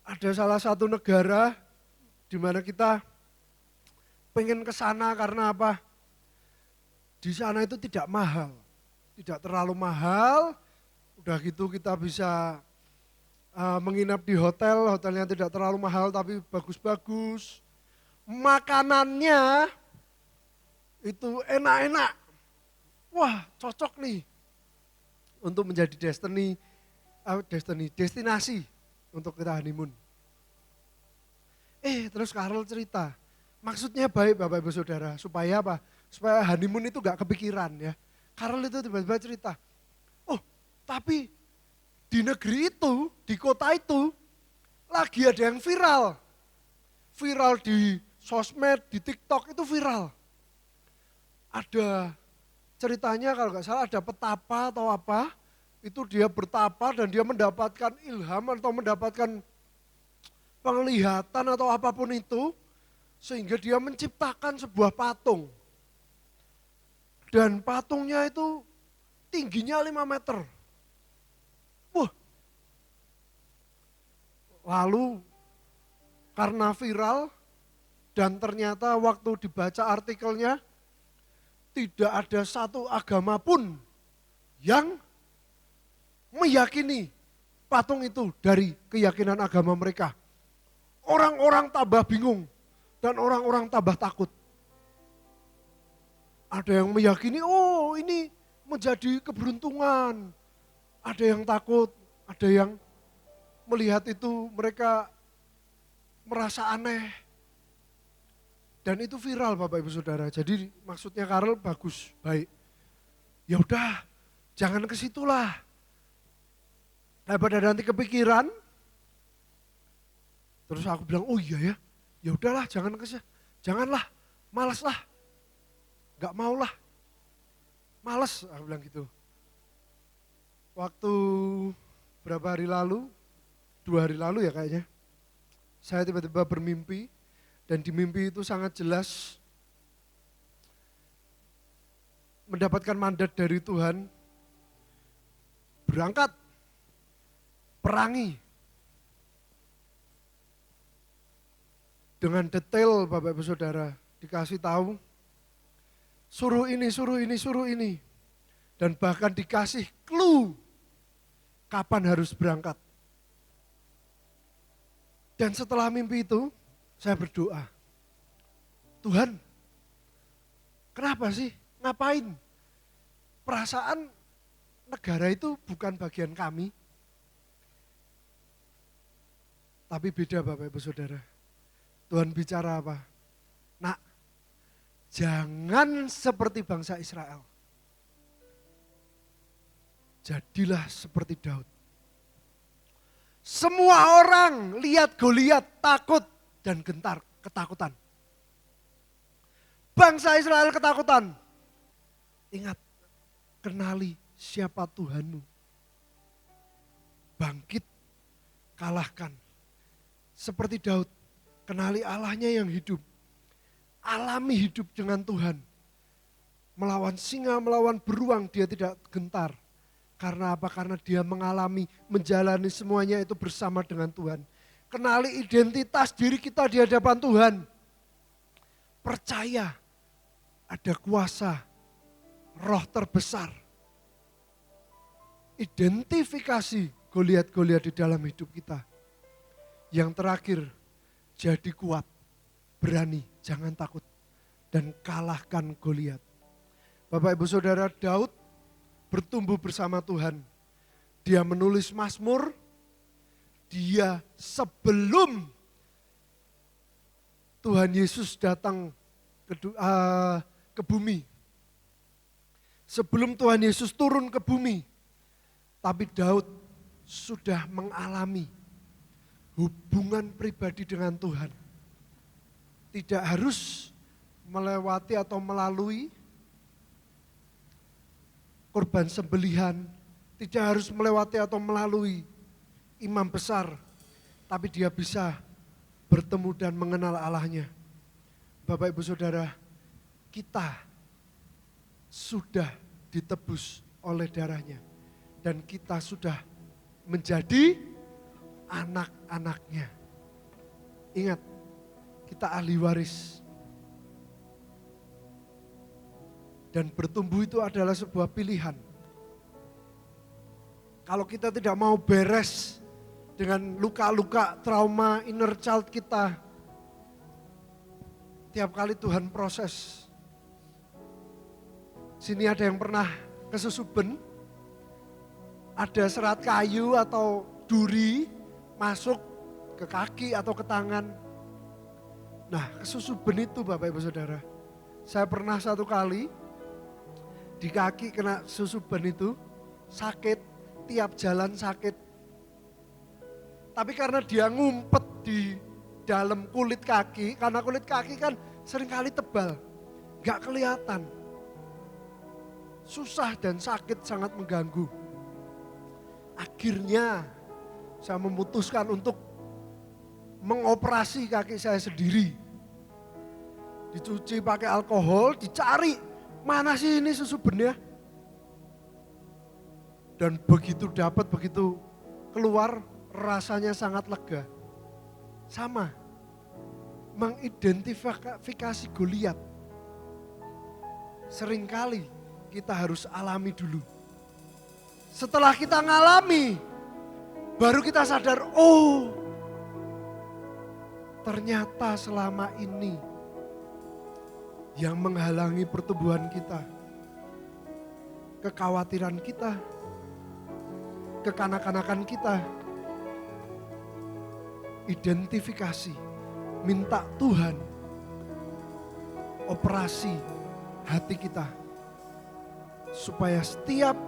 Ada salah satu negara di mana kita pengen ke sana karena apa? Di sana itu tidak mahal, tidak terlalu mahal. Udah gitu kita bisa menginap di hotel, hotelnya tidak terlalu mahal tapi bagus-bagus. Makanannya itu enak-enak. Wah cocok nih untuk menjadi destinasi untuk kita honeymoon. Terus Karel cerita, maksudnya baik Bapak Ibu Saudara, supaya apa? Supaya honeymoon itu gak kepikiran ya. Karel itu tiba-tiba cerita, oh tapi di negeri itu, di kota itu, lagi ada yang viral. Viral di sosmed, di TikTok itu viral. Ada ceritanya kalau nggak salah ada petapa atau apa, itu dia bertapa dan dia mendapatkan ilham atau mendapatkan penglihatan atau apapun itu, sehingga dia menciptakan sebuah patung. Dan patungnya itu tingginya 5 meter. Wah. Lalu karena viral dan ternyata waktu dibaca artikelnya, tidak ada satu agama pun yang meyakini patung itu dari keyakinan agama mereka. Orang-orang tambah bingung dan orang-orang tambah takut. Ada yang meyakini, oh ini menjadi keberuntungan. Ada yang takut, ada yang melihat itu mereka merasa aneh. Dan itu viral Bapak Ibu Saudara. Jadi maksudnya Karel bagus, baik. Ya udah, jangan ke situlah. Daripada nanti kepikiran. Terus aku bilang, oh iya ya, Ya udahlah, janganlah, malas lah, gak maulah, males, aku bilang gitu. Waktu berapa hari lalu, 2 hari lalu ya kayaknya, saya tiba-tiba bermimpi, dan di mimpi itu sangat jelas mendapatkan mandat dari Tuhan, berangkat, perangi. Dengan detail Bapak Ibu Saudara, dikasih tahu, suruh ini, suruh ini, suruh ini. Dan bahkan dikasih clue kapan harus berangkat. Dan setelah mimpi itu, saya berdoa, Tuhan, kenapa sih? Ngapain? Perasaan negara itu bukan bagian kami. Tapi beda Bapak Ibu Saudara. Tuhan bicara apa? Nak, jangan seperti bangsa Israel. Jadilah seperti Daud. Semua orang lihat Goliat takut dan gentar, ketakutan. Bangsa Israel ketakutan. Ingat, kenali siapa Tuhanmu. Bangkit, kalahkan. Seperti Daud, kenali Allahnya yang hidup. Alami hidup dengan Tuhan. Melawan singa, melawan beruang, dia tidak gentar. Karena apa? Karena dia mengalami, menjalani semuanya itu bersama dengan Tuhan. Kenali identitas diri kita di hadapan Tuhan. Percaya ada kuasa roh terbesar. Identifikasi Goliat-Goliat di dalam hidup kita. Yang terakhir, jadi kuat, berani, jangan takut. Dan kalahkan Goliat. Bapak Ibu Saudara, Daud bertumbuh bersama Tuhan. Dia menulis Mazmur, dia sebelum Tuhan Yesus datang ke bumi. Sebelum Tuhan Yesus turun ke bumi, tapi Daud sudah mengalami hubungan pribadi dengan Tuhan. Tidak harus melewati atau melalui korban sembelihan, tidak harus melewati atau melalui imam besar, tapi dia bisa bertemu dan mengenal Allahnya. Bapak Ibu Saudara, kita sudah ditebus oleh darahnya dan kita sudah menjadi anak-anaknya. Ingat, kita ahli waris. Dan bertumbuh itu adalah sebuah pilihan. Kalau kita tidak mau beres dengan luka-luka, trauma, inner child kita, tiap kali Tuhan proses. Sini ada yang pernah kesusuben, ada serat kayu atau duri masuk ke kaki atau ke tangan. Nah, kesusuben itu Bapak Ibu Saudara. Saya pernah satu kali di kaki kena susuben itu, sakit, tiap jalan sakit. Tapi karena dia ngumpet di dalam kulit kaki, karena kulit kaki kan seringkali tebal, gak kelihatan. Susah dan sakit sangat mengganggu. Akhirnya saya memutuskan untuk mengoperasi kaki saya sendiri. Dicuci pakai alkohol, dicari mana sih ini susubennya. Dan begitu dapat, begitu keluar rasanya sangat lega. Sama, mengidentifikasi Goliat. Seringkali kita harus alami dulu. Setelah kita ngalami, baru kita sadar, oh ternyata selama ini yang menghalangi pertumbuhan kita, kekhawatiran kita, kekanak-kanakan kita, identifikasi, minta Tuhan operasi hati kita, supaya setiap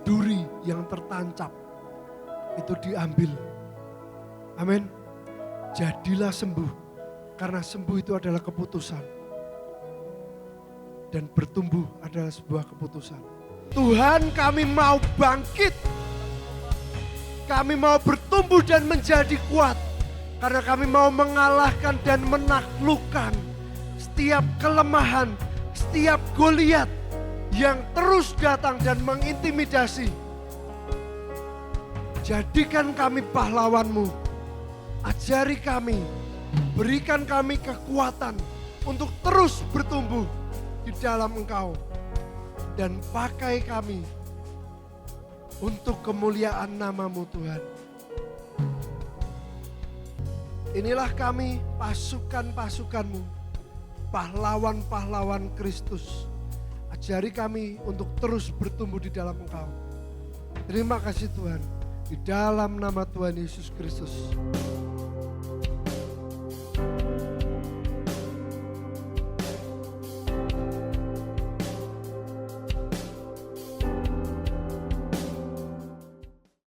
duri yang tertancap itu diambil. Amin. Jadilah sembuh Karena sembuh itu adalah keputusan. Dan bertumbuh adalah sebuah keputusan. Tuhan, kami mau bangkit. Kami mau bertumbuh dan menjadi kuat. Karena kami mau mengalahkan dan menaklukkan setiap kelemahan, setiap Goliat yang terus datang dan mengintimidasi. Jadikan kami pahlawan-Mu. Ajari kami, berikan kami kekuatan untuk terus bertumbuh di dalam Engkau. Dan pakai kami untuk kemuliaan nama-Mu Tuhan. Inilah kami pasukan-pasukan-Mu, pahlawan-pahlawan Kristus. Ajari kami untuk terus bertumbuh di dalam Engkau. Terima kasih Tuhan, di dalam nama Tuhan Yesus Kristus.